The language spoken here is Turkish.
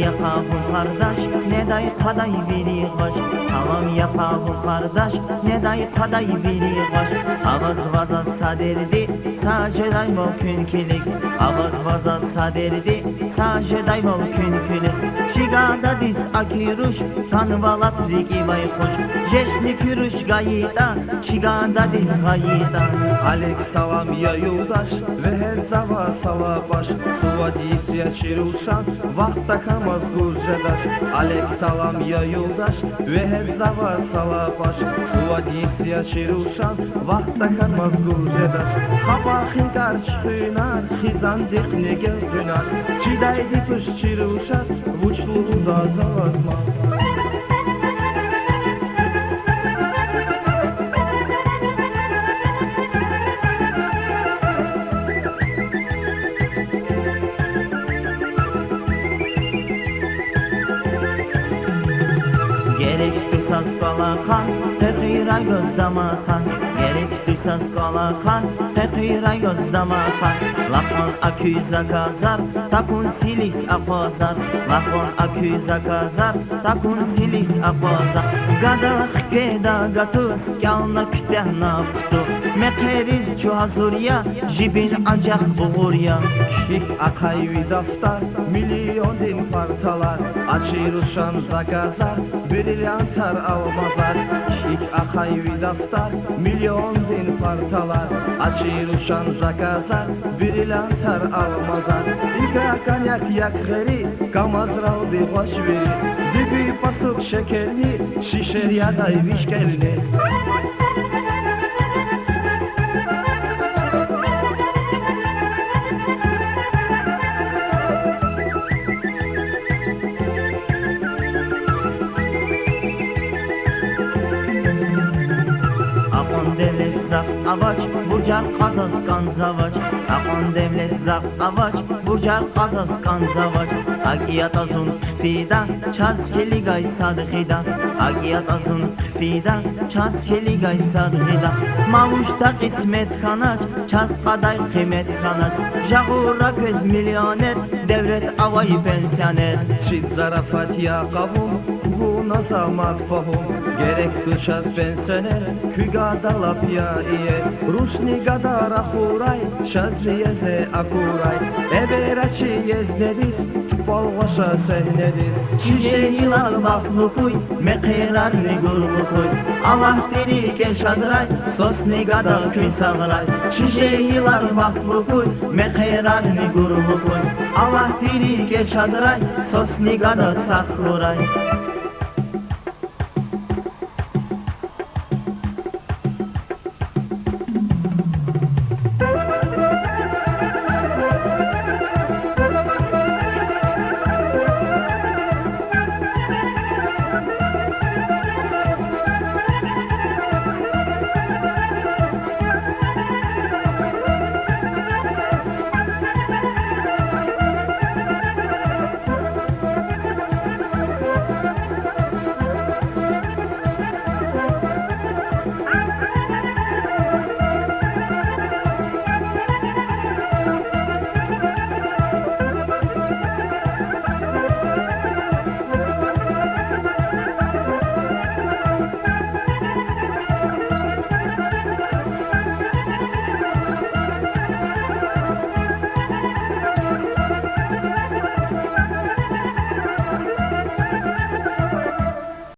Yapalım kardeş, ne day kaday biri baş. Tamam yapalım kardeş, ne day kaday biri baş. Avaz vaza saderdi, sadece day bol künkilik. Avaz vaza saderdi, sadece day bol künkilik. Şigada diz akiruş, tanıvalap rigi baykuş. Jeşni kürüş gayida, şigada diz gayida. Alek salam ya yoldaş, ve her zava sala baş. Suva diysiya şiruşan, vakta kamaz gurcedaş. Alek salam ya yoldaş, ve her zava sala baş. Suva diysiya şiruşan, vakta kamaz gurcedaş. Hava xidar çıkınar, xizan dikne gel günar. Çidaydi püş çiruşas, vuçluğu da zavazma. Gerek tüsaz kalakan, tekira gözdamakan. Gerek tüsaz kalakan, tekira gözdamakan. Lakon aküza kazar, takun silis akazar. Lakon aküza kazar, takun silis akazar. Gadak geda gatus, kalna kütehna kutu. Mekeriz çuhazurya, jibin acak buğurya. Şik akayvi daftar, milyon din partalar. Açıruşan zakazar, brilyantar almazar. Şik akayvi daftar, milyon din partalar. Açıruşan zakazar, brilyantar almazar. İka kanyak yak geri, kamazraldi baş veri. Dübü pasuk şekerli, şişer yaday vişkelini. Devlet zaf avaç, burcar kazaskan zavaç. Akon devlet zaf avaç, burcar kazaskan zavaç. Agiyat azun tüfida, çaz keli gay sadıhida. Agiyat azun tüfida, çaz keli gay sadıhida. Mavuşta kısmet kanaç, çaz kaday kıymet kanaç. Jahura köz milyoner, devlet avayı pensioner. Çit zarafat ya kavum, bu nazamat fahum. Gerek tuşaz pensioner, kügada lapya iye. Rusni gada rahuray, şazri yezne akuray. Everaçi yeznediz, tupal vaşa sehnediz. Çiçe yılar mahlukuy, mekirar ni gurlukuy. Allah deri keşadray, sos ni gada kün sağray. Çiçe yılar mahlukuy, mekirar ni gurlukuy. Allah deri keşadray, sos ni gada sakluray.